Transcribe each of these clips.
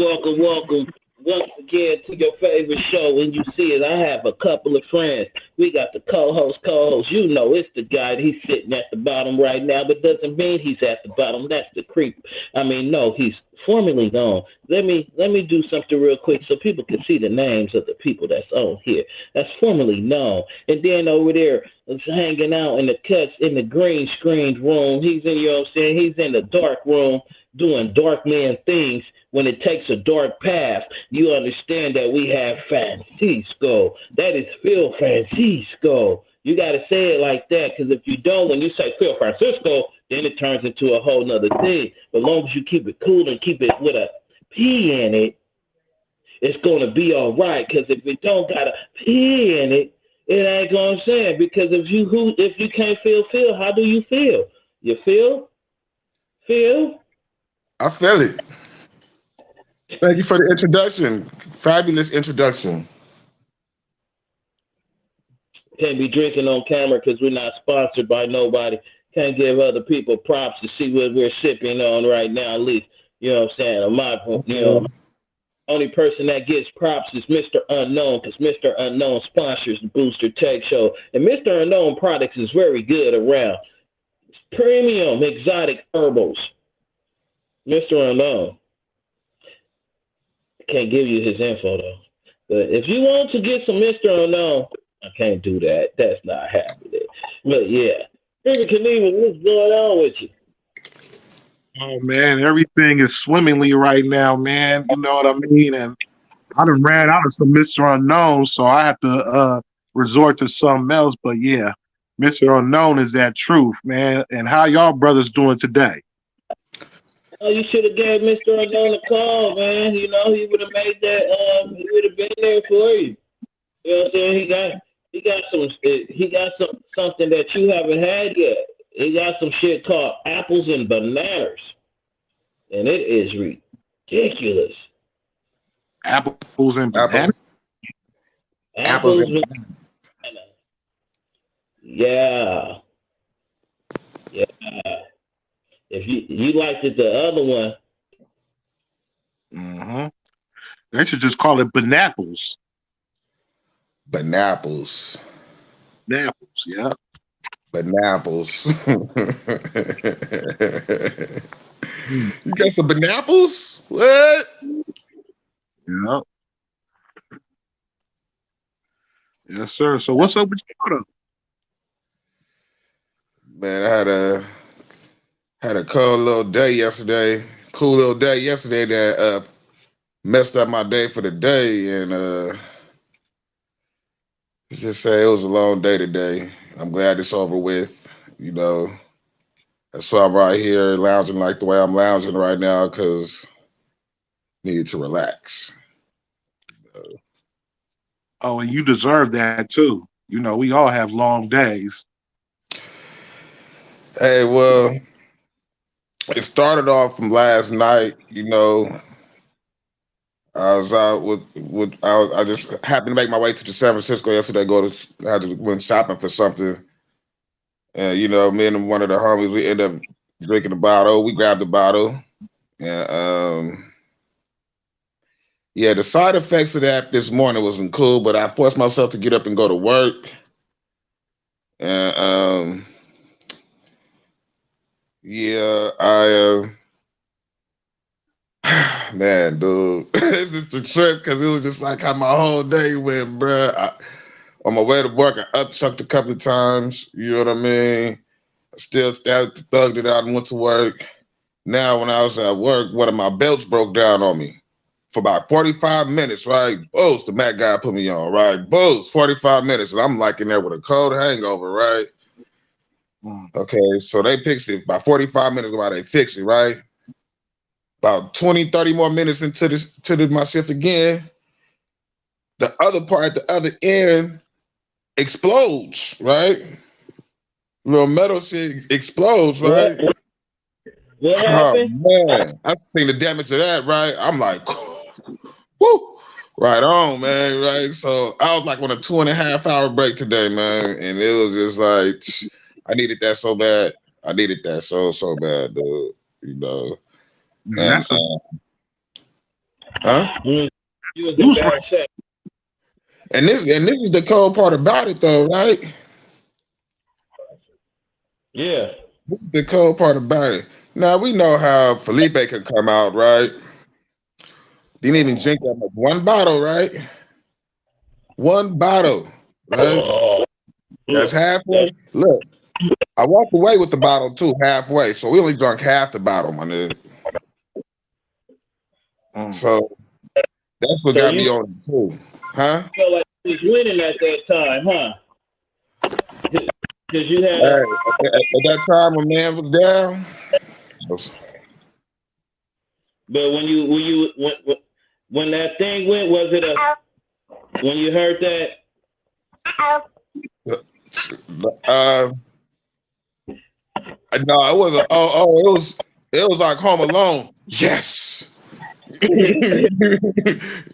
Welcome once again to your favorite show. When you see it, I have a couple of friends. We got the co-host. You know, it's the guy. He's sitting at the bottom right now, but doesn't mean he's at the bottom. That's the creep. I mean, no, he's formerly known. Let me do something real quick so people can see the names of the people that's on here. That's formerly known. And then over there, hanging out in the cuts in the green screened room. He's in, you know what I'm saying? He's in the dark room doing dark man things. When it takes a dark path, you understand that we have Francisco. That is Phil Francisco. You got to say it like that, because if you don't, when you say Phil Francisco, then it turns into a whole nother thing. But as long as you keep it cool and keep it with a P in it, it's going to be all right. Because if it don't got a P in it, it ain't going to say it. Because if you can't feel, how do you feel? You feel? Feel? I feel it. Thank you for the introduction. Fabulous introduction. Can't be drinking on camera because we're not sponsored by nobody. Can't give other people props to see what we're sipping on right now, at least. You know what I'm saying? Only person that gets props is Mr. Unknown, because Mr. Unknown sponsors the Boostortakeshow. And Mr. Unknown products is very good around. Premium exotic herbals. Mr. Unknown. Can't give you his info though. But if you want to get some Mr. Unknown, I can't do that. That's not happening. But yeah. Mr. Knievel, what's going on with you? Oh man, everything is swimmingly right now, man. You know what I mean? And I done ran out of some Mr. Unknown, so I have to resort to something else. But yeah, Mr. Unknown is that truth, man. And how y'all brothers doing today? Oh, you should have gave Mr. Unknown a call, man. You know, he would have made that. He would have been there for you. You know what I'm saying? He got something that you haven't had yet. He got some shit called apples and bananas, and it is ridiculous. Apples and bananas. Apples and bananas. Yeah. If you liked it, the other one. Mm-hmm. They should just call it Banapples. Banapples. Banapples, yeah. Banapples. You got some Banapples? What? Yeah. Yes, sir. So what's up with you? Man, I had a cool little day yesterday that messed up my day for the day, and let's just say it was a long day today. I'm glad it's over with. You know, that's why I'm right here lounging like the way I'm lounging right now, because needed to relax. Oh, and you deserve that too. You know, we all have long days. Hey, well, it started off from last night. You know, I was out I just happened to make my way to San Francisco yesterday. Went shopping for something, and you know, me and one of the homies, we ended up drinking a bottle. We grabbed a bottle, and yeah, the side effects of that this morning wasn't cool, but I forced myself to get up and go to work, and yeah, man, dude, it's just a trip because it was just like how my whole day went, bruh. On my way to work, I upchucked a couple of times. You know what I mean? I still thugged it out and went to work. Now, when I was at work, one of my belts broke down on me for about 45 minutes, right? Boost, the Mac guy put me on, right? Boost, 45 minutes. And I'm like in there with a cold hangover, right? Okay, so they fixed it. About 45 minutes while they fixed it, right? About 20, 30 more minutes into my shift again, the other part at the other end explodes, right? Little metal shit explodes, right? What Oh happened? man, I seen the damage of that, right? I'm like, whoo, right on, man, right? So I was like on a 2.5 hour break today, man, and it was just like, I needed that so bad. I needed that so bad, dude. You know, and Huh? You was You in was bad shape. And this is the cold part about it, though, right? Yeah. This is the cold part about it. Now we know how Felipe can come out, right? Didn't even drink that much. One bottle, right? One bottle, right? Oh, That's that's halfway. Look, I walked away with the bottle too, halfway. So we only drunk half the bottle, my nigga. So that's what so got you me on it too. Huh? felt like you was winning at that time, huh? Because you had Hey, a. at that time when man was down, But when that thing went, was it a when you heard that? uh, no, it wasn't. It was like Home Alone. Yes. You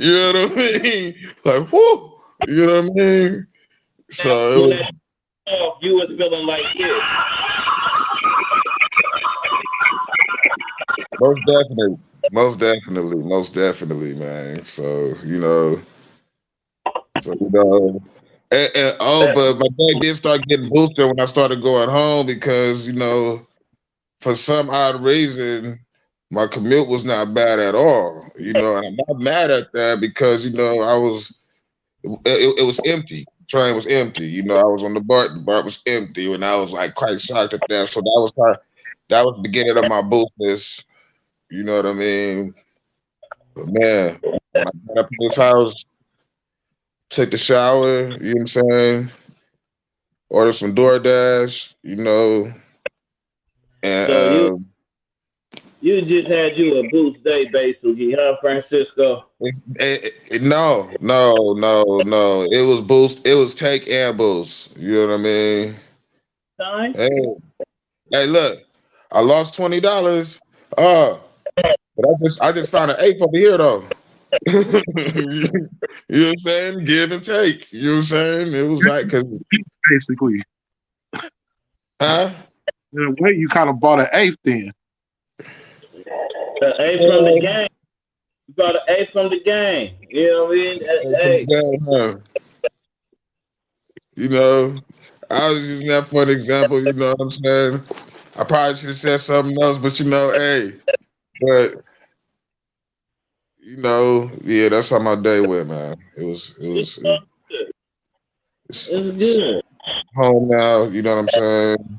know what I mean? Like, whoo. You know what I mean? So it When was that off, you was feeling like this. most definitely, man. So but my dad did start getting boosted when I started going home because for some odd reason my commute was not bad at all. And I'm not mad at that because it was empty. The train was empty. I was on the BART was empty, and I was like quite shocked at that. So that was the beginning of my boostness. You know what I mean? But man, when I got up in this house, took the shower, you know what I'm saying? Ordered some DoorDash, and So you just had you a boost day basically, huh, Francisco? no. It was boost. It was take and boost. You know what I mean? Time? Hey, hey, look, I lost $20. But I just found an eighth over here though. You know what I'm saying? Give and take. You know what I'm saying? It was like, basically. huh? In a way, you kind of bought an eighth then. A from the game. You brought an A from the game. You know what I mean? Hey. I was using that for an example. You know what I'm saying? I probably should have said something else, but hey, but yeah, that's how my day went, man. It's It's good. home now. You know what I'm saying?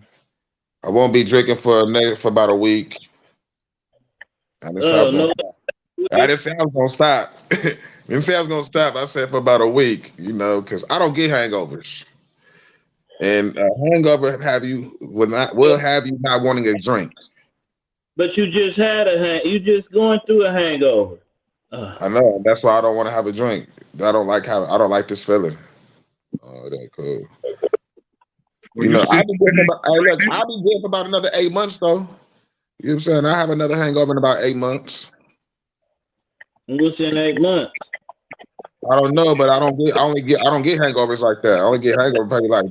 I won't be drinking for about a week. I didn't say I Oh was gonna no. stop. I didn't say I was gonna stop. Didn't say I was gonna stop. I said for about a week. Because I don't get hangovers, and a hangover will have you not wanting a drink. But you just had you just going through a hangover. I know. That's why I don't want to have a drink. I don't like this feeling. Oh, that cool. Well, you still I'll be good for about another 8 months though. You know what I'm saying? I have another hangover in about 8 months. What's in 8 months? I don't know, but I don't get hangovers like that. I only get hangovers probably like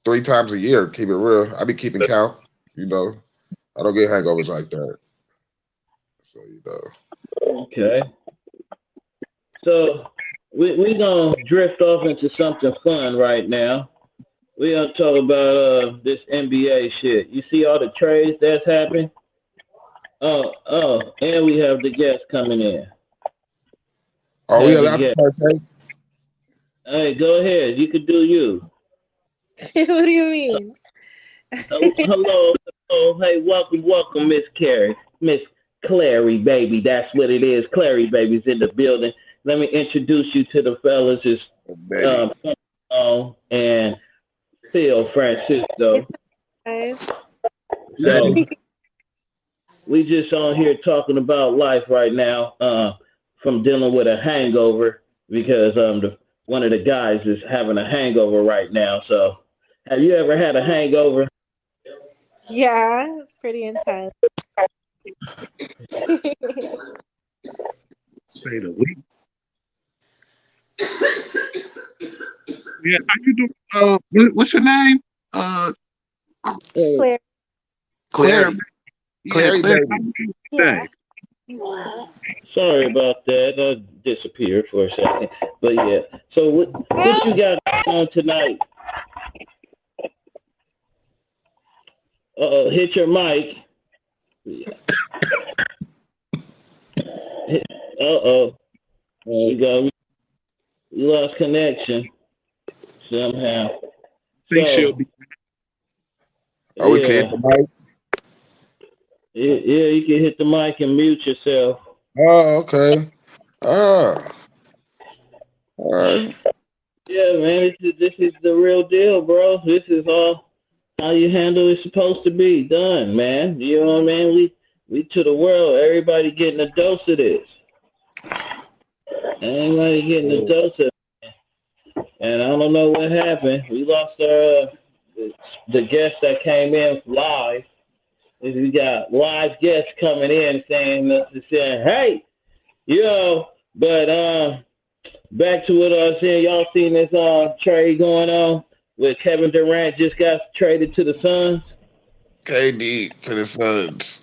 3 times a year. Keep it real. I be keeping count. I don't get hangovers like that. So Okay. So we gonna drift off into something fun right now. We gonna talk about this NBA shit. You see all the trades that's happening? Oh, and we have the guests coming in. Are we Have the allowed to guests. partake? Hey, go ahead. You could do you. What do you mean? Hello. Hey, welcome, Miss Carrie. Miss Clary, baby. That's what it is. Clary, baby's in the building. Let me introduce you to the fellas. It's and Phil Francisco. Guys. So we just on here talking about life right now, from dealing with a hangover because one of the guys is having a hangover right now. So have you ever had a hangover? Yeah, it's pretty intense. say the least. Yeah, how you doing? What's your name? Claire. Claire. Clary, Yeah, Claire. baby. Yeah. Sorry about that. I disappeared for a second. But yeah. So what you got on tonight? Hit your mic. Uh-oh. We got we lost connection somehow. I think she'll So be. Oh, we can't hit yeah. the mic? Yeah, you can hit the mic and mute yourself. Oh, okay. Ah, all right. Yeah, man, this is the real deal, bro. This is all how you handle it's supposed to be done, man. You know what I mean? We to the world, everybody getting a dose of this. Everybody getting a dose of it. And I don't know what happened. We lost the guest that came in live. We got live guests coming in saying, hey, but back to what I was saying. Y'all seen this trade going on with Kevin Durant just got traded to the Suns? KD to the Suns.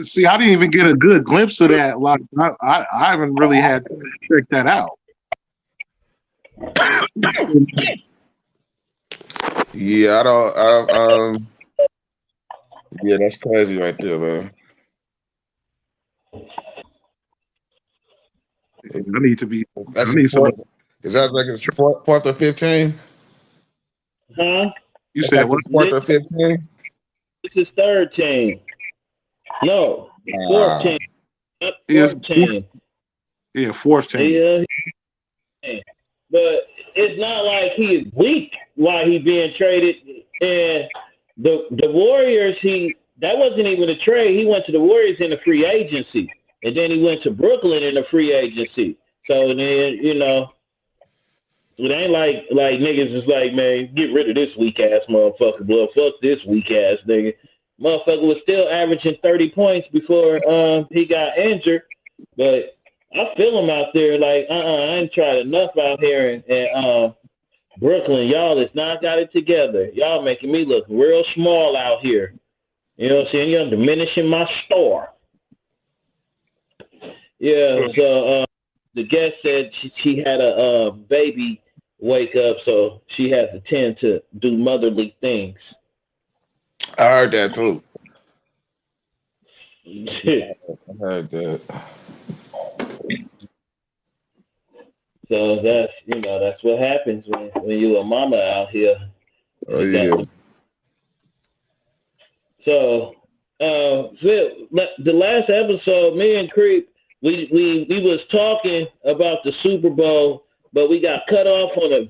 See, I didn't even get a good glimpse of that. Like, I haven't really had to check that out. Yeah, yeah, that's crazy right there, man. I need to be. I That's need some. is that like his fourth or 15? Huh? You That's said like what? his fourth or 15? This is third team. No, fourth team. Yes, Fourth team. yeah, fourth team. Yeah, but it's not like he is weak while he being traded. And the Warriors, that wasn't even a trade. He went to the Warriors in the free agency, and then he went to Brooklyn in the free agency. So then it ain't like niggas is like, man, get rid of this weak ass motherfucker, bro. Fuck this weak ass nigga. Motherfucker was still averaging 30 points before he got injured, but I feel him out there like, I ain't tried enough out here in Brooklyn. Y'all has not got it together. Y'all making me look real small out here. You know what I'm saying? You're diminishing my store. Yeah, so the guest said she had a baby wake up, so she has to tend to do motherly things. I heard that too. So I heard that. that's what happens when you a mama out here. Oh You got yeah. to, so Phil, the last episode, me and Creep, we was talking about the Super Bowl, but we got cut off on a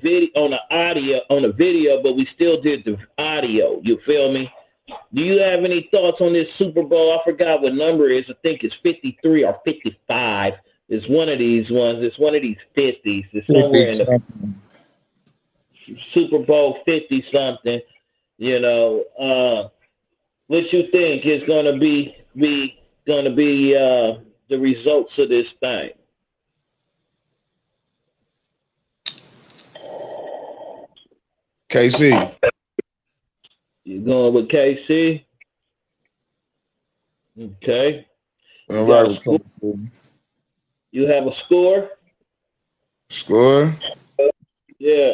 video, but we still did the audio. You feel me? Do you have any thoughts on this Super Bowl? I forgot what number it is. I think it's 53 or 55. It's one of these ones. It's one of these 50s. It's somewhere in the Super Bowl 50 something. What you think is going to be the results of this thing? KC. You going with KC? Okay. All right with KC. You have a score? Score? Yeah.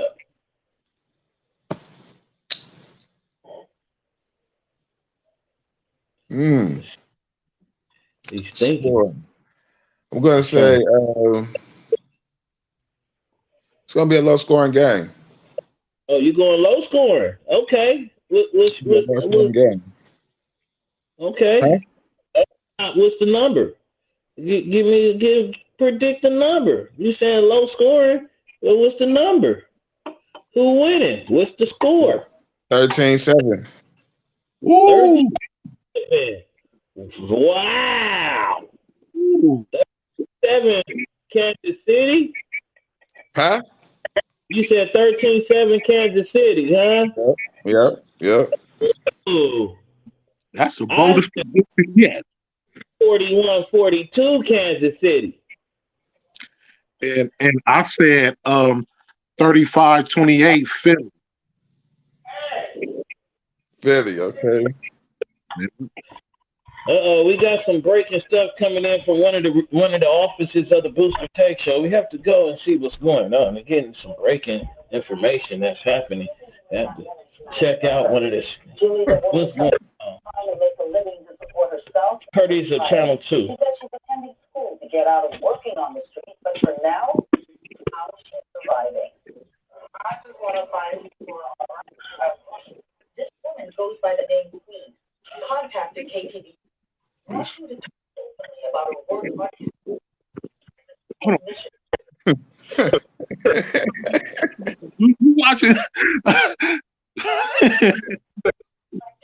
He's thinking. Score. I'm gonna say it's gonna be a low scoring game. Oh, you going low scoring? Okay. Low scoring game. Okay. Huh? What's the number? Predict the number. You saying low scoring? Well, what's the number? Who winning? What's the score? 13-7. Woo! 13-7. Wow. Ooh. 7 Kansas City? Huh? You said 13-7 Kansas City, huh? Yep. Ooh. That's the boldest prediction yet. 41-42 Kansas City. And I said 35-28 Philly. Philly, okay. We got some breaking stuff coming in from one of the offices of the Booster Tech Show. We have to go and see what's going on. We're getting some breaking information that's happening. We have to check out one of this. What's going on? Courtesy of Channel 2. She said she's attending school to get out of working on the street, but for now, how she's surviving. I just want to find this woman goes by the name Queen. Contacted KTV. Asking to talk openly about her work on You watching?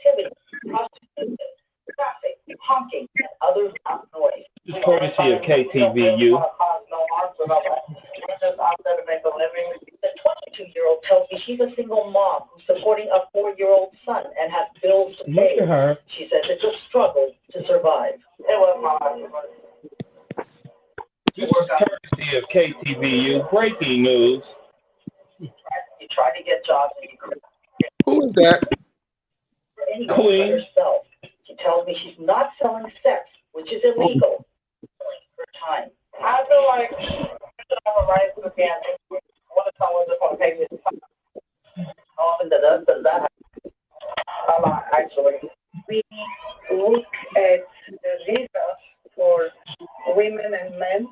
activity, prostitution, traffic, honking, and other loud noise. This is courtesy of KTVU. The 22-year-old tells me she's a single mom who's supporting a 4-year-old son and has bills to pay. Look at her. She says it's a struggle to survive. This is courtesy of KTVU. Breaking news. You try to get jobs and you couldn't Who is that? for anyone but herself. She tells me she's not selling sex, which is illegal. Selling her time. I feel like I should have a right to the what if someone just want to pay me the time? How often does that happen? A lot, actually. We look at the visas for women and men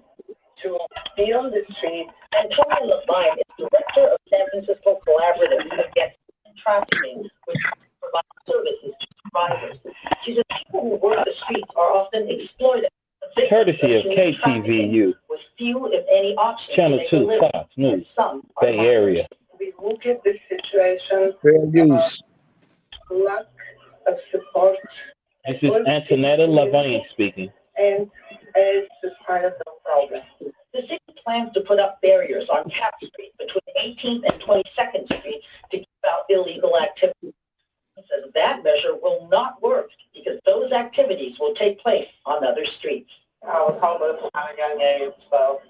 to be on the street. And Tony Levine is director of San Francisco Collaborative Against Trafficking, which provides services to survivors. She says people who work the streets are often exploited. Courtesy of KTVU. With few, if any, options. Channel 2, Fox News, Bay Area. We look at this situation. Fair use. Lack of support. This is Antonetta Levine speaking. And as a societal problem. The city plans to put up barriers on Cap Street between 18th and 22nd Street to keep out illegal activities. It says that measure will not work because those activities will take place on other streets. I was homeless when I was a young age, so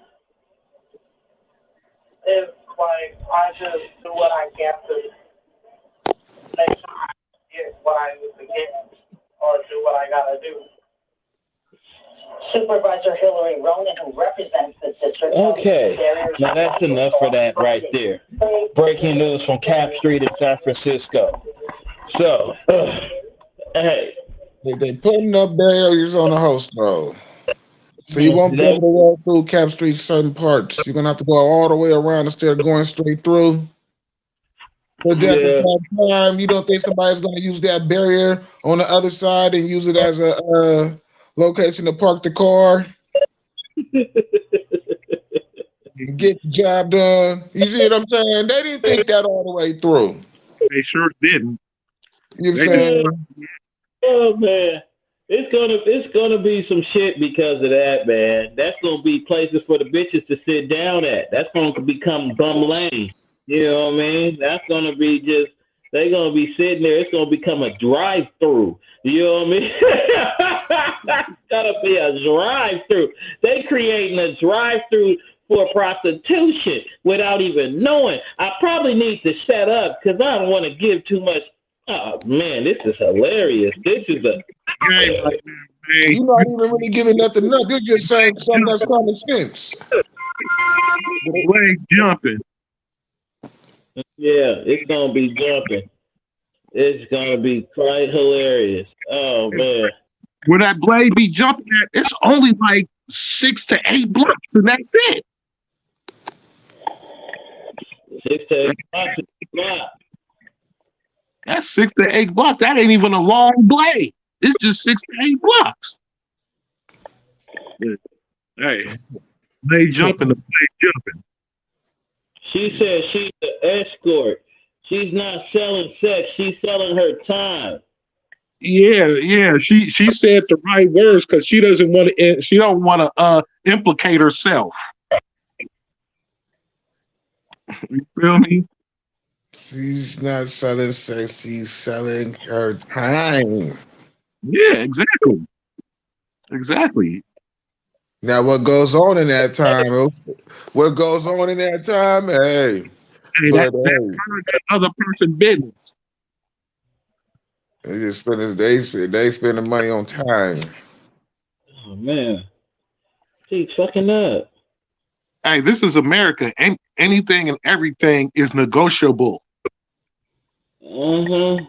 it's like I just do what I can to make sure I get what I need to get or do what I gotta do. Supervisor Hillary Ronan, who represents the district. Okay, now that's enough for that right there. Breaking news from Cap Street in San Francisco. So, hey. They putting up barriers on the host road. So you won't be able to walk through Cap Street certain parts. You're gonna have to go all the way around instead of going straight through. But that time, you don't think somebody's gonna use that barrier on the other side and use it as a location to park the car? Get the job done. You see what I'm saying? They didn't think that all the way through. They sure didn't. You know what I'm saying? Oh man, it's gonna be some shit because of that, man. That's gonna be places for the bitches to sit down at. That's gonna become bum lane. You know what I mean? That's gonna be just they're gonna be sitting there. It's gonna become a drive-through. You know what I mean? It's gonna be a drive-through. They creating a drive-through for prostitution without even knowing. I probably need to shut up because I don't want to give too much. Oh man, this is hilarious. This is a. You're not even really giving nothing up. You're just saying something that's common sense. Leg jumping. Yeah, it's gonna be jumping. It's gonna be quite hilarious. Oh man. Where that blade be jumping at, it's only like 6 to 8 blocks, and that's it. 6 to 8 blocks. That's 6 to 8 blocks. That ain't even a long blade. It's just 6 to 8 blocks. Hey, blade jumping, the blade jumping. She said she's an escort. She's not selling sex. She's selling her time. Yeah. She said the right words because she doesn't want to. She don't want to implicate herself. You feel me? She's not selling sex. She's selling her time. Yeah, exactly. Now, what goes on in that time? What goes on in that time? Hey, that's that other person's business. They just they spending money on time. Oh man, she's fucking up. Hey, this is America. Anything and everything is negotiable. Everything.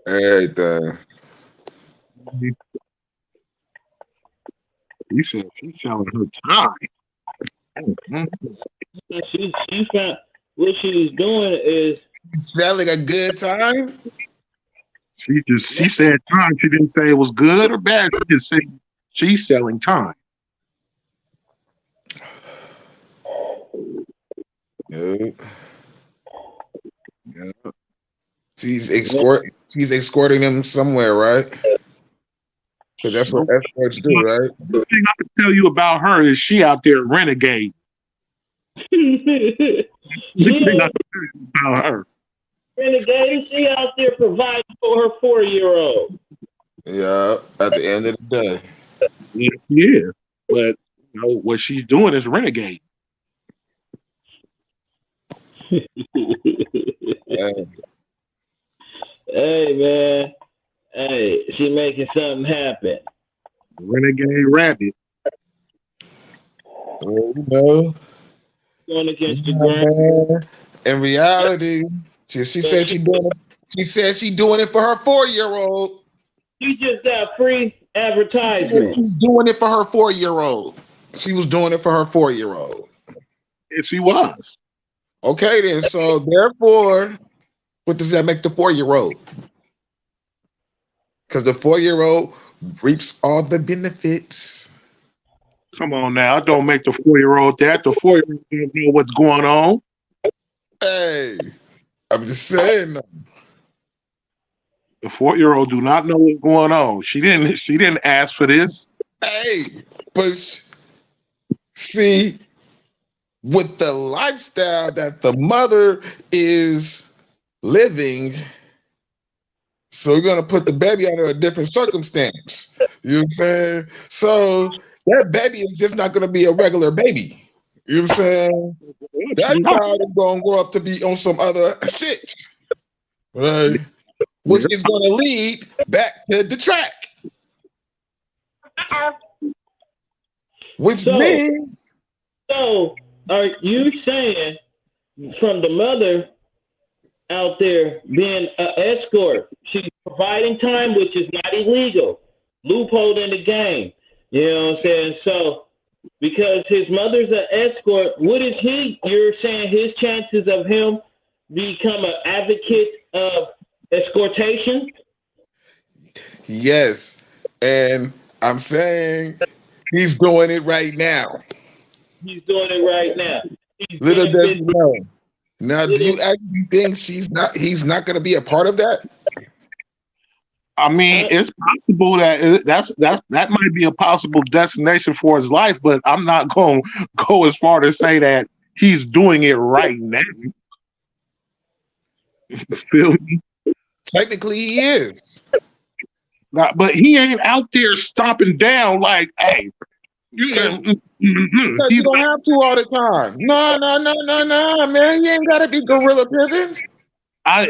Everything. You said she's selling her time. She found what she's doing is Selling a good time. She said time. She didn't say it was good or bad. She just said she's selling time. Yeah. Yeah. She's escorting them somewhere, right? Because that's what escorts do, right? The thing I can tell you about her is she out there renegade. The thing I can tell you about her. Renegade, she out there providing for her 4-year-old. Yeah, at the end of the day. Yes, she is. But you know, what she's doing is renegade. Hey man, hey, she making something happen. Renegade rabbit. Well, you know, Going against the grain. man. In reality, she said she doing it. She said she doing it for her 4-year-old. She just got free advertisement. She's doing it for her 4-year-old. She was doing it for her 4-year-old. Yes, she was. Okay, then. So therefore, what does that make the 4-year-old? Because the 4-year-old reaps all the benefits. Come on now. Don't make the 4-year-old that. The 4-year-old don't know what's going on. Hey, I'm just saying. The 4-year-old do not know what's going on. She didn't ask for this. Hey, but see, with the lifestyle that the mother is living, so you're gonna put the baby under a different circumstance. You know what I'm saying? So that baby is just not gonna be a regular baby. You know what I'm saying? That child is gonna grow up to be on some other shit, right? Which is gonna lead back to the track. Which means. So, are you saying from the mother out there being an escort, she's providing time, which is not illegal, loophole in the game? You know what I'm saying? So, because his mother's an escort, what is you're saying his chances of him become an advocate of escortation? Yes. And I'm saying he's doing it right now. He's doing it right now. Little does he know. Now, do you actually think he's not going to be a part of that? I mean, it's possible that might be a possible destination for his life, but I'm not going to go as far to say that he's doing it right now. Feel me? Technically, he is. But he ain't out there stomping down like, hey. Because you don't have to all the time. No, man. You ain't got to be gorilla pimping.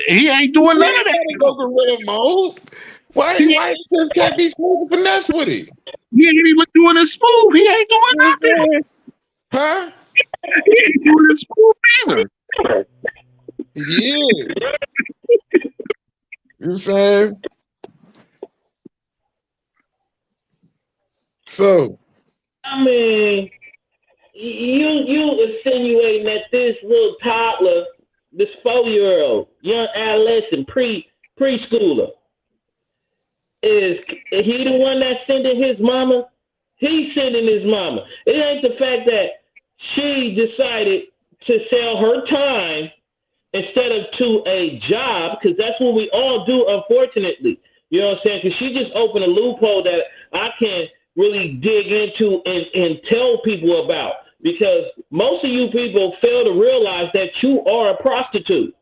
He ain't doing none of that. Go gorilla mode. Why just can't be smooth and finesse with it? He ain't even doing it smooth. He ain't doing nothing. Huh? He ain't doing it smooth either. He is. You know what I'm saying? So, I mean, you insinuating that this little toddler, this 4-year-old, young adolescent, preschooler, is he the one that's sending his mama? He's sending his mama. It ain't the fact that she decided to sell her time instead of to a job, because that's what we all do, unfortunately. You know what I'm saying? Because she just opened a loophole that I can really dig into and tell people about, because most of you people fail to realize that you are a prostitute.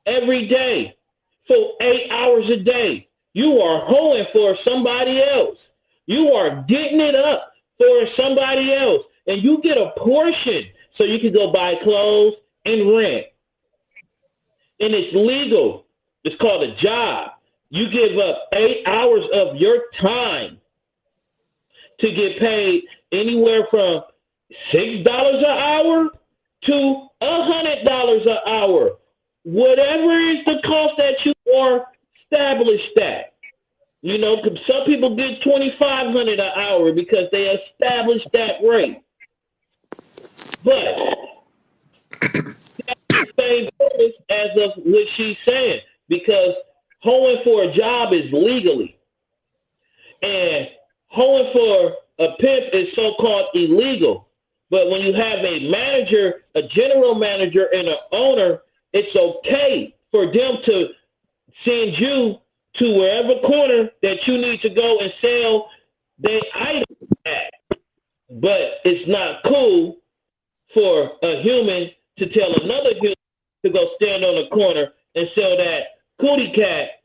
Every day, for 8 hours a day, you are hoeing for somebody else. You are getting it up for somebody else, and you get a portion so you can go buy clothes, and rent, and it's legal. It's called a job. You give up 8 hours of your time to get paid anywhere from $6 an hour to $100 an hour. Whatever is the cost that you are established at. You know, some people get $2,500 an hour because they established that rate. But that's the same purpose as of what she's saying, because hoeing for a job is legally, and hoeing for a pimp is so-called illegal. But when you have a manager, a general manager, and an owner, it's okay for them to send you to wherever corner that you need to go and sell their items at. But it's not cool for a human to tell another human to go stand on a corner and sell that cootie cat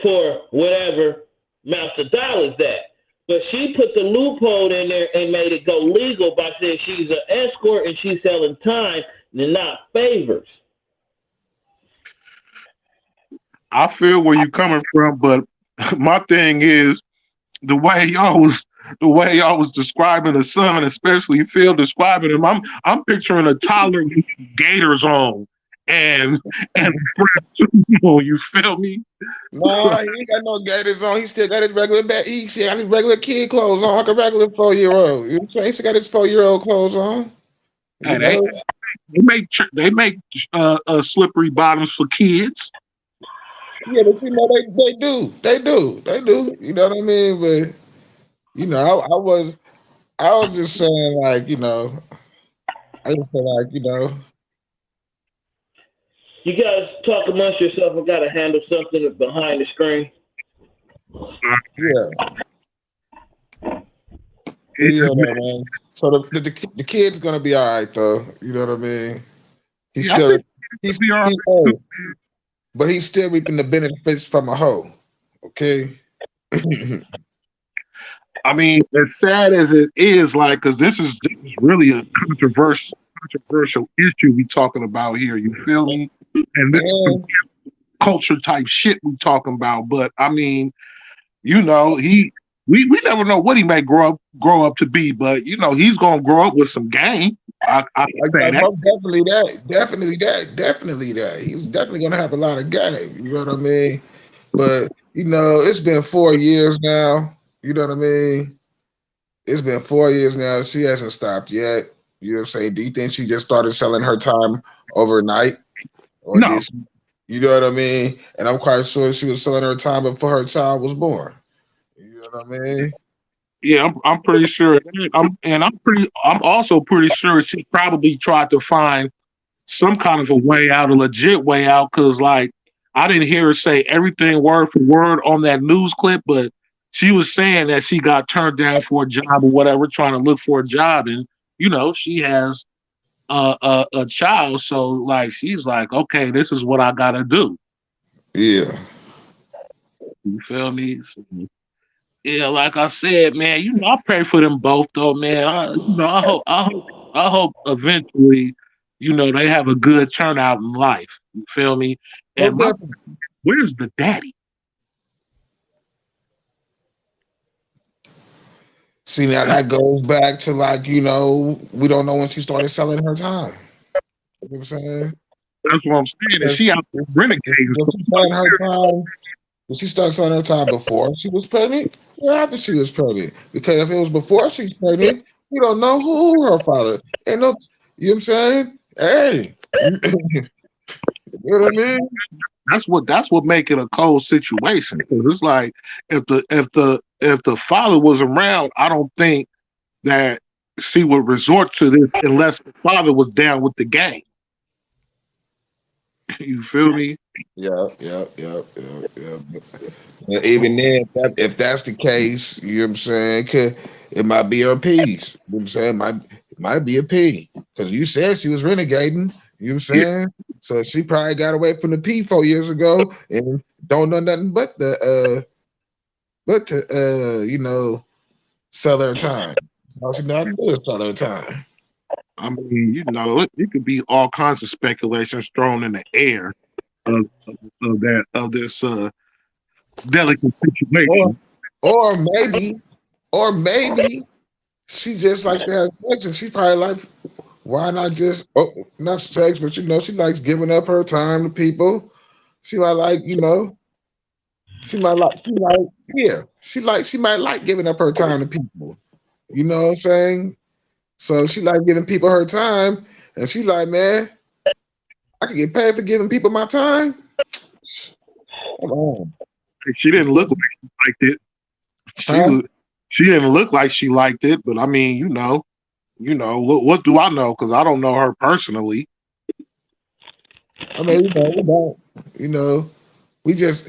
for whatever amounts of dollars that. But she put the loophole in there and made it go legal by saying she's an escort and she's selling time and not favors. I feel where you're coming from, but my thing is the way y'all was describing the son, especially Phil describing him. I'm picturing a toddler with gaiters on and fresh. You feel me? No, he ain't got no gaiters on. He still got his regular he still got his regular kid clothes on, like a regular 4-year-old. You know what I'm saying? He still got his 4-year-old clothes on. Hey, they make slippery bottoms for kids. Yeah, but you know they do. You know what I mean? But you know, I was just saying, like, you know, I just feel like, you know. You guys talk amongst yourself. I gotta handle something behind the screen. Yeah, man. So the kid's gonna be all right, though. You know what I mean? He's all right. But he's still reaping the benefits from a hoe. Okay. I mean, as sad as it is, like, because this is really a controversial issue we talking about here. You feel me? And this is some culture type shit we talking about. But I mean, you know, we never know what he may grow up to be. But you know, he's gonna grow up with some game. I say that. Definitely that. He's definitely gonna have a lot of game. You know what I mean? But you know, it's been 4 years now. You know what I mean? It's been 4 years now. She hasn't stopped yet. You know what I'm saying? Do you think she just started selling her time overnight? Or no. You know what I mean? And I'm quite sure she was selling her time before her child was born. You know what I mean? Yeah, I'm pretty sure. I'm also pretty sure she probably tried to find some kind of a way out, a legit way out, because like I didn't hear her say everything word for word on that news clip, but she was saying that she got turned down for a job or whatever, trying to look for a job, and you know she has a child, so like she's like, okay, this is what I gotta do. Yeah, you feel me? So, yeah, like I said, man, you know I pray for them both, though, man. I hope eventually, you know, they have a good turnout in life. You feel me? And where's the daddy? See, now that goes back to, like, you know, we don't know when she started selling her time. You know what I'm saying? That's what I'm saying. And she out renegading. Did she start selling her time before she was pregnant or after she was pregnant? Because if it was before she was pregnant, we don't know who her father. And no, you know what I'm saying? Hey, you know what I mean? That's what make it a cold situation. Because it's like if the father was around, I don't think that she would resort to this unless the father was down with the game. You feel me? Yeah. Even then, if that's the case, you know what I'm saying? It might be her piece. You know what I'm saying? It might be a P. Because you said she was renegading. You know what I'm saying? Yeah. So she probably got away from the P 4 years ago and don't know nothing but to you know, sell her time. All she know how to do is sell her time. I mean, it could be all kinds of speculations thrown in the air of this delicate Or situation. or maybe she just likes to have sex, and she's probably like, why not just not sex, but she likes giving up her time to people. She might like, she might like giving up her time to people. You know what I'm saying? So she like giving people her time, and she like, man, I can get paid for giving people my time. Come on, She didn't look like she liked it. huh? She didn't look like she liked it, but I mean, what do I know? Because I don't know her personally. I mean, we don't. We just,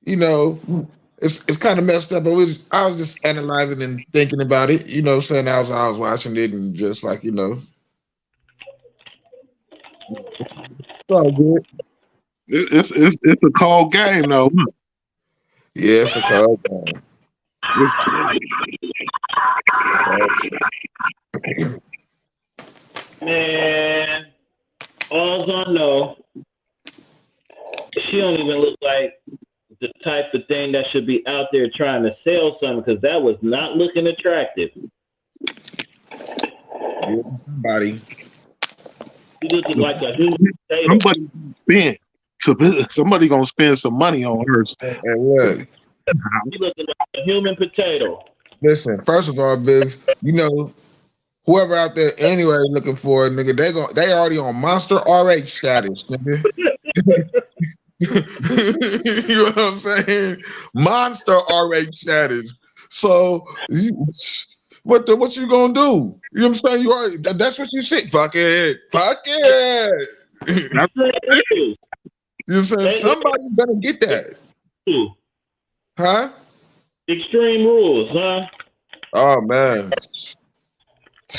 it's kind of messed up. But I was just analyzing and thinking about it. Saying I was watching it and just like, it's all good. It's a cold game though. Yeah, it's a call. Man, all I know, she don't even look like the type of thing that should be out there trying to sell something because that was not looking attractive. Somebody. She looking like a human potato. Somebody gonna spend some money on her. And look, She looking like a human potato. listen. First of all, Biv, whoever out there anyway looking for a nigga, they already on Monster RH status, nigga. You know what I'm saying? Monster RH status. So what you gonna do? You know what I'm saying? You already that's what you say. Fuck it. Fuck it. That's True. You know what I'm saying? Somebody's gonna get that. Huh? Extreme rules, huh? Oh man.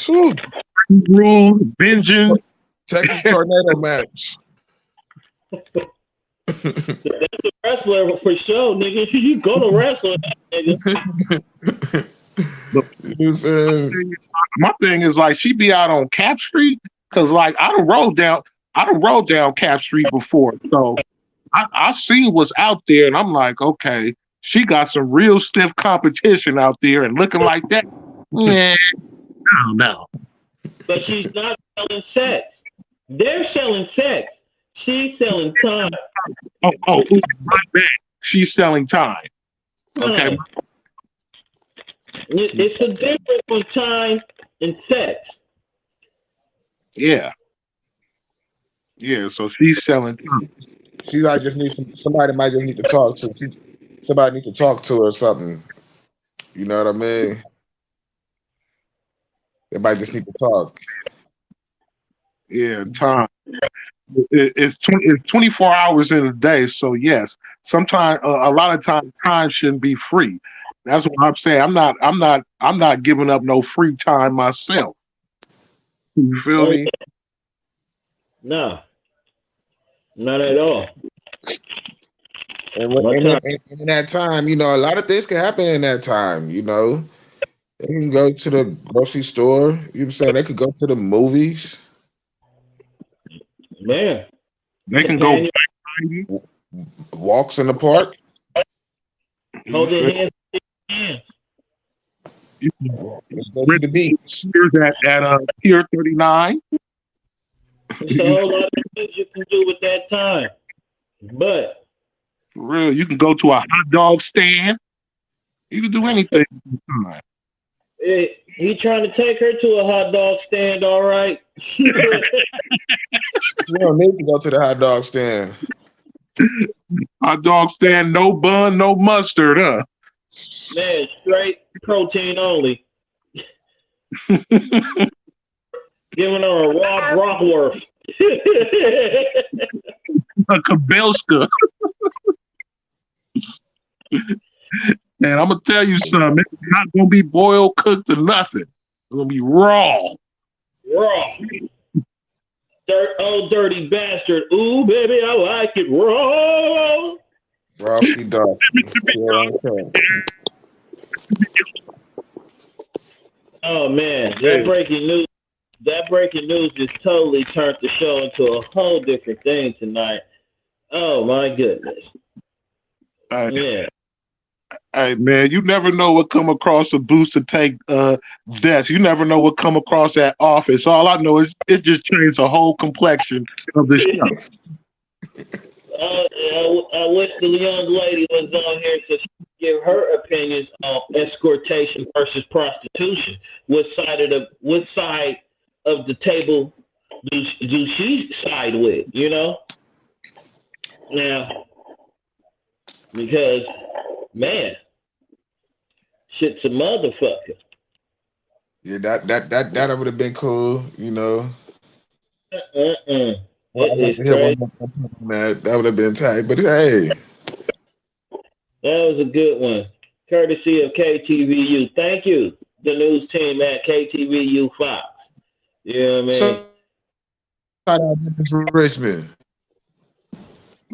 Whew. rule, vengeance. Texas tornado match. That's a wrestler for sure, nigga. You go to wrestle, nigga. You know what I'm saying? My thing is like she be out on Cap Street because like I done rode down Cap Street before, so I see what's out there, and I'm like, okay, she got some real stiff competition out there, and looking like that. Yeah, I don't know. But she's not selling sex. They're selling sex. She's selling time. Oh, my bad. She's selling time. Okay. It's a difference from time and sex. Yeah. Yeah, so she's selling time. She like just needs somebody might just need to talk to. Somebody need to talk to her or something. You know what I mean? They might just need to talk. Yeah, time. It's 24 hours in a day, so yes. Sometimes a lot of times time shouldn't be free. That's what I'm saying. I'm not giving up no free time myself. You feel me? No. Not at all. And in that time, a lot of things can happen in that time. They can go to the grocery store. You know what I'm saying? They could go to the movies. Man. They can go walks in the park. Hold their hands. Let's go to the beach. At Pier 39. There's a whole lot of things you can do with that time. But for real, you can go to a hot dog stand. You can do anything. He trying to take her to a hot dog stand, all right? You don't need to go to the hot dog stand. Hot dog stand, no bun, no mustard, huh? Man, straight protein only. Giving her a raw Brockworth. A Kabelska. And I'm gonna tell you something. It's not gonna be boiled, cooked, or nothing. It's gonna be raw. Raw. Dirty bastard. Ooh, baby, I like it raw. Frosty dog. Oh man, that breaking news that breaking news just totally turned the show into a whole different thing tonight. Oh my goodness. Yeah. Hey man, you never know what come across a Booster Take desk. You never know what come across that office. All I know is it just changed the whole complexion of the show. I wish the young lady was on here to give her opinions on escortation versus prostitution. What side of the table do she side with? You know, now because man, shit's a motherfucker. Yeah, that would have been cool, you know. Well, I'd like It's to hear one crazy. more comment on that. That would have been tight. But hey, That was a good one. Courtesy of KTVU. Thank you, the news team at KTVU Fox. You know what I mean? shout out to Richmond.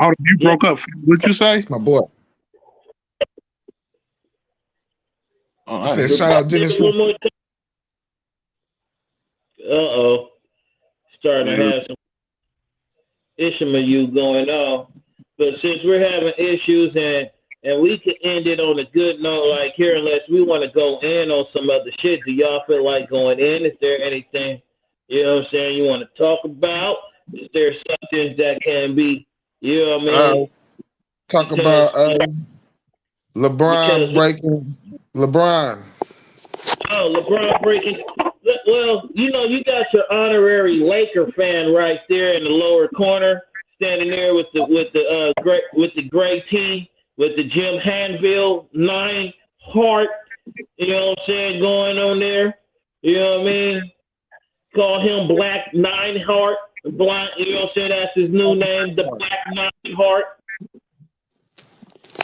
Oh, you broke up. What'd you say? That's my boy. Oh, I said, shout out Dennis One Richmond. more time. Starting to have some issue going on. But since we're having issues and we could end it on a good note like here, unless we want to go in on some other shit. Do y'all feel like going in? Is there anything, you know what I'm saying, you want to talk about? Is there something that can be, you know what I mean? Talk about LeBron breaking LeBron. Oh, LeBron breaking. Well, you know, you got your honorary Laker fan right there in the lower corner, standing there with the gray tee, with the Jim Hanville 9 heart. You know what I'm saying, going on there. You know what I mean? Call him Black 9 Heart. Black. You know what I'm saying? That's his new name, the Black 9 Heart.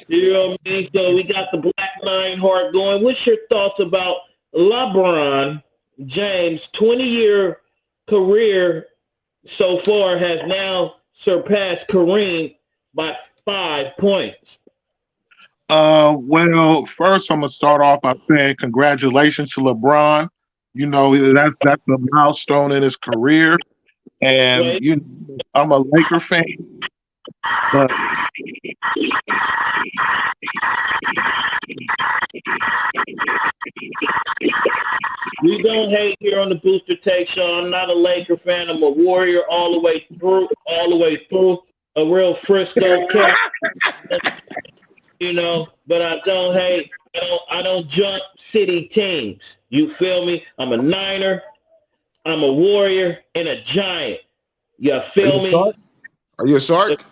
You know what I mean? So we got the Black 9 Heart going. What's your thoughts about LeBron James' 20-year career so far has now surpassed Kareem by 5 points? Well, first I'm gonna start off by saying congratulations to LeBron. You know, that's a milestone in his career. And I'm a Laker fan, but we don't hate here on the Booster Take Show. I'm not a Laker fan. I'm a Warrior all the way through. A real Frisco cat. You know, but I don't hate. I don't jump city teams. You feel me? I'm a Niner. I'm a Warrior and a Giant. You feel me? Are you a Shark?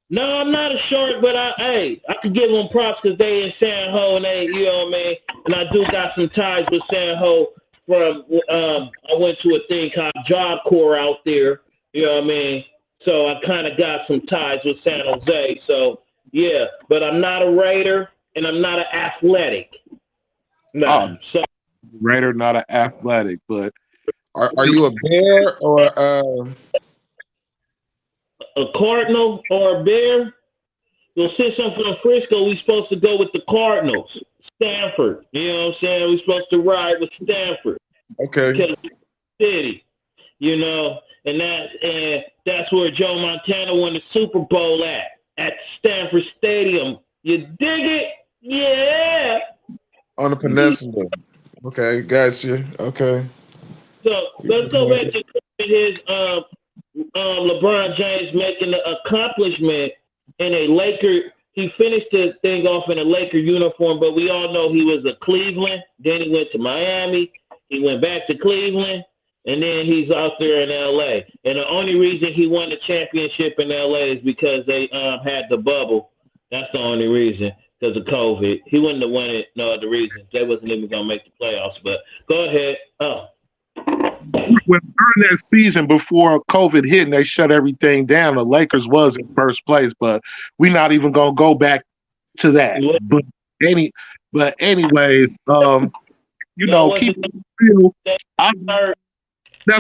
No, I'm not a Shark, but I could give them props because they in San Ho and they, you know what I mean? And I do got some ties with San Ho from, I went to a thing called Job Corps out there, you know what I mean? So I kind of got some ties with San Jose. So, yeah, but I'm not a Raider and I'm not an athletic. No. So Raider, not an athletic, but are you a Bear or a Cardinal or a Bear? Well, since I'm from Frisco, we're supposed to go with the Cardinals. Stanford. You know what I'm saying? We're supposed to ride with Stanford. Okay. Because city. You know, and that's where Joe Montana won the Super Bowl at Stanford Stadium. You dig it? Yeah. On the peninsula. Okay, gotcha. Okay. So let's go back to his LeBron James making the accomplishment in a Laker. He finished the thing off in a Laker uniform, but we all know he was a Cleveland. Then he went to Miami. He went back to Cleveland, and then he's out there in L.A. And the only reason he won the championship in L.A. is because they had the bubble. That's the only reason, because of COVID. He wouldn't have won it no other reason. They wasn't even going to make the playoffs. But go ahead. When during that season before COVID hit and they shut everything down, the Lakers was in first place, but we're not even gonna go back to that. But anyways, you know, keep it real. I've never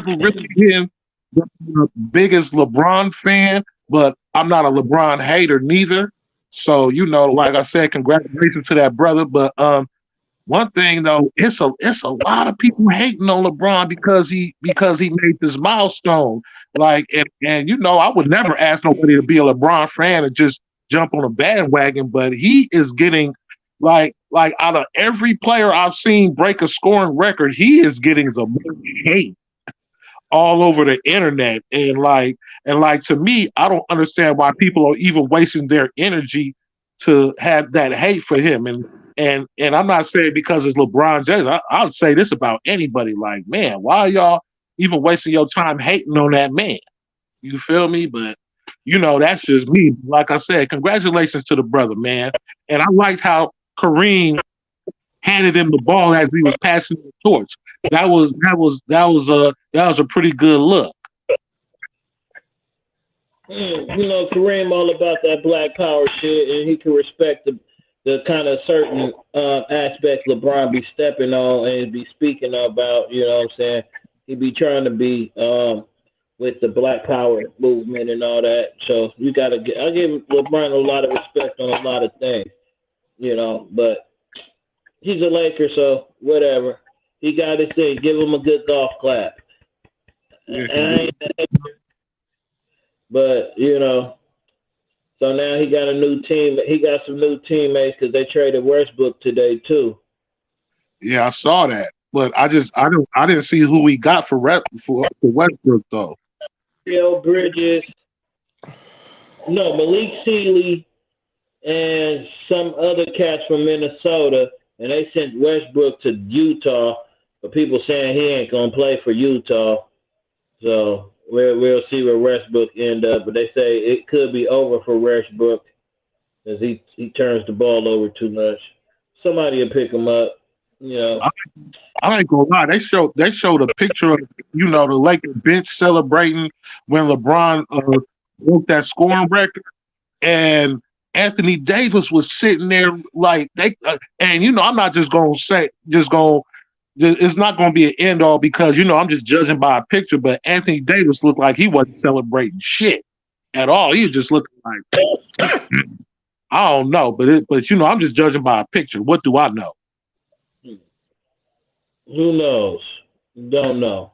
really been the biggest LeBron fan, but I'm not a LeBron hater neither. So, you know, like I said, congratulations to that brother. But one thing though, it's a lot of people hating on LeBron because he made this milestone. Like and you know, I would never ask nobody to be a LeBron fan and just jump on a bandwagon, but he is getting like out of every player I've seen break a scoring record, he is getting the most hate all over the internet. And like to me, I don't understand why people are even wasting their energy to have that hate for him. And I'm not saying because it's LeBron James. I'll say this about anybody. Like, man, why are y'all even wasting your time hating on that man? You feel me? But you know, that's just me. Like I said, congratulations to the brother, man. And I liked how Kareem handed him the ball as he was passing the torch. That was a pretty good look. You know, Kareem all about that black power shit, and he can respect the kind of certain aspects LeBron be stepping on and be speaking about. You know what I'm saying? He be trying to be with the black power movement and all that. So you gotta I give LeBron a lot of respect on a lot of things. You know, but he's a Laker, so whatever. He got his thing. Give him a good golf clap. But you know, so now he got a new team. He got some new teammates because they traded Westbrook today too. Yeah, I saw that, but I didn't see who we got for Westbrook though. Theo Bridges, no Malik Sealy, and some other cats from Minnesota, and they sent Westbrook to Utah. But people saying he ain't gonna play for Utah, so we'll see where Westbrook end up. But they say it could be over for Westbrook as he turns the ball over too much. Somebody will pick him up. You know. I ain't gonna lie. They showed a picture of the Lakers bench celebrating when LeBron broke that scoring record, and Anthony Davis was sitting there like they. And I'm not just gonna say it's not gonna be an end all because I'm just judging by a picture. But Anthony Davis looked like he wasn't celebrating shit at all. He was just looking like I don't know, but I'm just judging by a picture. What do I know? Who knows? Don't know.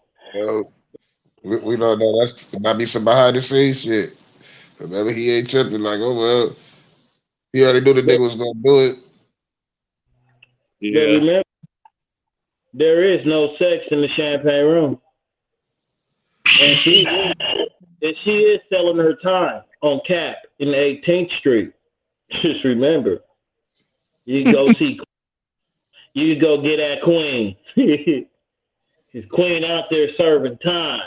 We don't know. That's might be some behind the scenes shit. Remember, he ain't tripping like, oh well, he already knew the nigga was gonna do it. Yeah. But remember, there is no sex in the champagne room, and she is selling her time on Cap in 18th Street. Just remember, you can go see. You can go get that Queen. She's Queen out there serving time,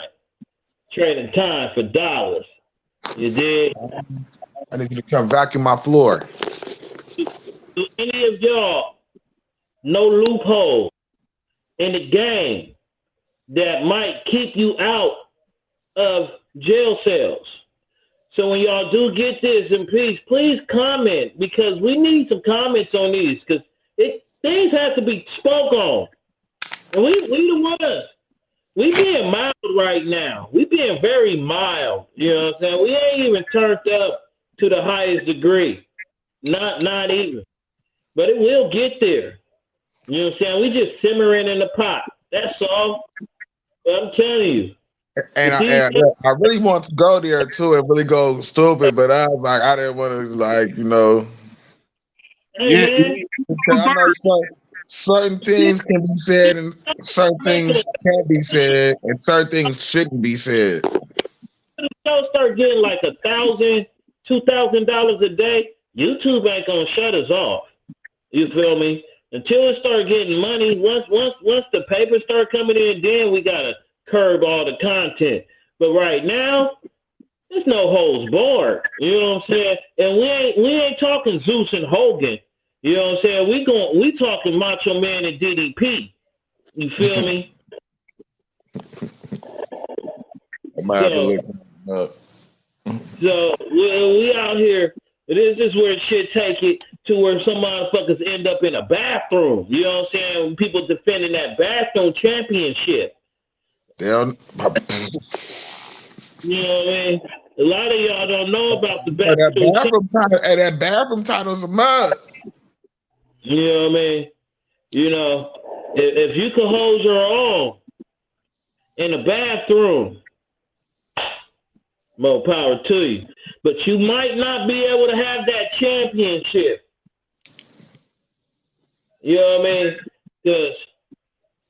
trading time for dollars. You did. I need you to come vacuum my floor. Do any of y'all know loopholes in the game that might keep you out of jail cells? So when y'all do get this, and please comment because we need some comments on these because things have to be spoke on. And we the ones. We being mild right now. We being very mild. You know what I'm saying? We ain't even turned up to the highest degree. Not even. But it will get there. You know what I'm saying? We just simmering in the pot. That's all. But I'm telling you. And I really want to go there too and really go stupid, but I was like, I didn't want to Hey, I know certain things can be said and certain things can't be said and certain things shouldn't be said. The show start getting like $1,000, $2,000 a day, YouTube ain't gonna shut us off. You feel me? Until it start getting money, once the papers start coming in, then we gotta curb all the content. But right now, there's no holds barred. You know what I'm saying? And we ain't talking Zeus and Hogan. You know what I'm saying? We talking Macho Man and DDP. You feel me? So we out here. This is where shit take it to where some motherfuckers end up in a bathroom. You know what I'm saying? People defending that bathroom championship. You know what I mean? A lot of y'all don't know about the bathroom title. That bathroom title's a mud. You know what I mean? You know, if you could hold your own in the bathroom, more power to you. But you might not be able to have that championship. You know what I mean? Because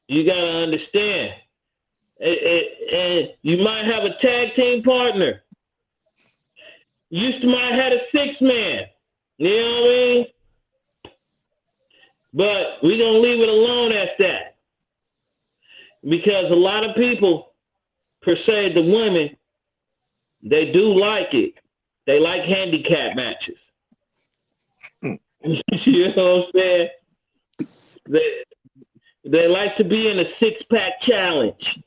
you got to understand. And you might have a tag team partner. You might have had a 6-man. You know what I mean? But we're going to leave it alone at that. Because a lot of people, per se, the women, they do like it. They like handicap matches. You know what I'm saying? They like to be in a 6-pack challenge.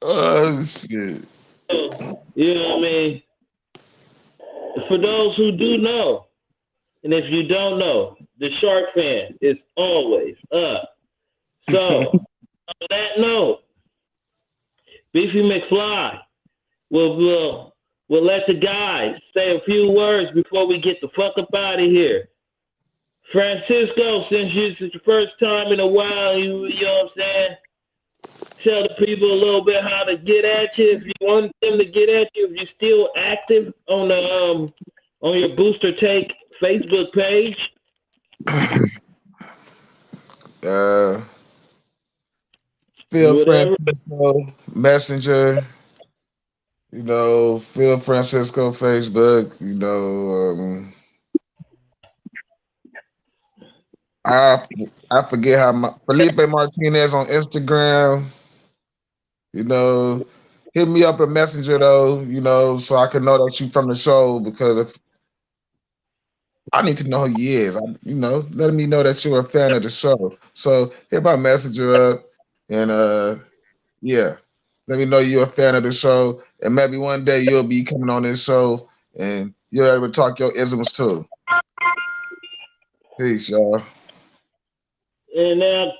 Oh, shit. You know what I mean? For those who do know, and if you don't know, the Shark Fan is always up. So, on that note, Beefy McFly will let the guys say a few words before we get the fuck up out of here. Francisco, since it's your first time in a while, you know what I'm saying? Tell the people a little bit how to get at you if you want them to get at you. If you're still active on the on your Booster Take Facebook page. Phil Whatever. Francisco Messenger. You know, Phil Francisco Facebook. You know, I forget how Felipe Martinez on Instagram. You know, hit me up at Messenger though. You know, so I can know that you from the show because if I need to know who he is, you know, letting me know that you're a fan of the show. So hit my Messenger up and yeah, let me know you're a fan of the show, and maybe one day you'll be coming on this show and you'll be able to talk your isms too. Peace, y'all. And now,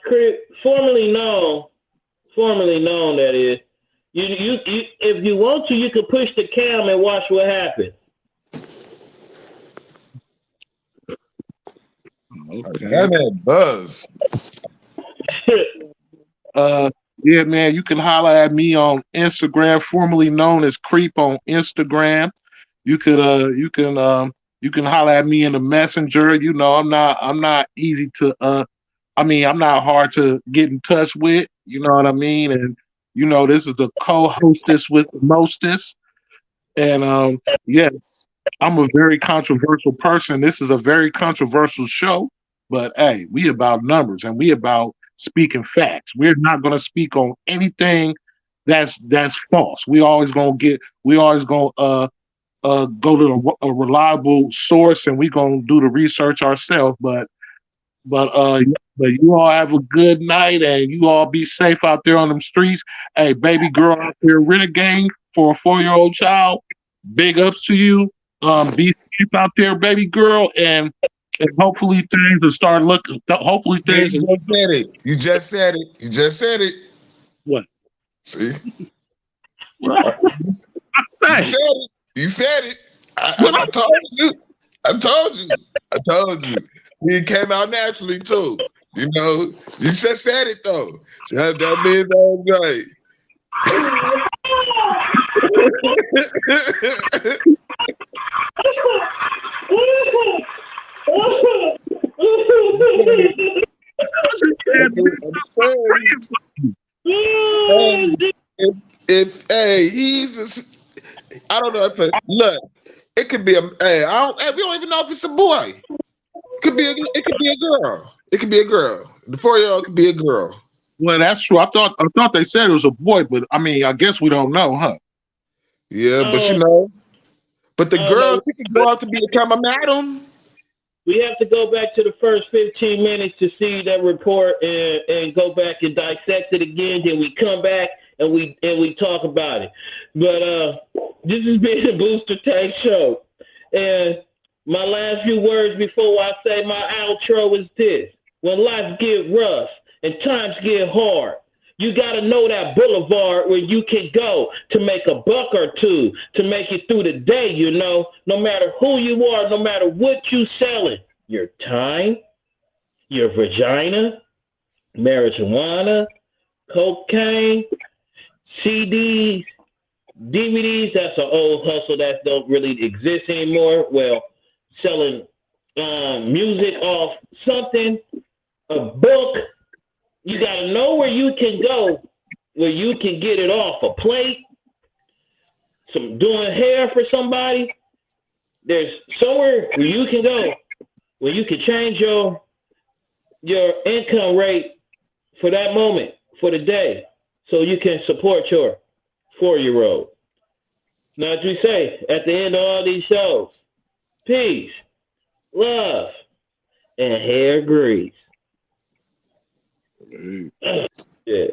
formerly known that is, you if you want to, you could push the cam and watch what happens. Okay. That man Buzz. Yeah, man, you can holler at me on Instagram, formerly known as Creep on Instagram. You can holler at me in the messenger. You know, I'm not easy to I'm not hard to get in touch with, you know what I mean? And you know, this is the co-hostess with the mostest. And yes, I'm a very controversial person. This is a very controversial show, but hey, we about numbers and we about speaking facts. We're not going to speak on anything that's false. We always going to go to a reliable source and we going to do the research ourselves, but but you all have a good night and you all be safe out there on them streets. Hey, baby girl out there renegading for a 4-year-old child, big ups to you. Be safe out there, baby girl, and hopefully things will start looking. Hopefully Yeah, things. you just said it. You just said it. You just said it. What? See? What I You say? said it. You said it. What I told you. I told you. I told you. It came out naturally too. You know, you just said it though. That means all right. Hey, I don't know if look, it could be a hey, we don't even know if it's a boy. It could be a girl. It could be a girl. The 4-year-old could be a girl. Well, that's true. I thought they said it was a boy, but I mean, I guess we don't know, huh? Yeah, but you know, but the girl she can go out to become a madam. We have to go back to the first 15 minutes to see that report and go back and dissect it again. Then we come back and we talk about it. But this has been the Booster Take Show. And my last few words before I say my outro is this. When life get rough and times get hard, you got to know that boulevard where you can go to make a buck or two, to make it through the day, you know, no matter who you are, no matter what you selling, your time, your vagina, marijuana, cocaine, CDs, DVDs. That's an old hustle that don't really exist anymore. Well, selling music off something, a book. You got to know where you can go, where you can get it off a plate. Some doing hair for somebody. There's somewhere where you can go where you can change your income rate for that moment, for the day, so you can support your 4-year-old. Now, as we say at the end of all these shows, peace, love, and hair grease. Hey.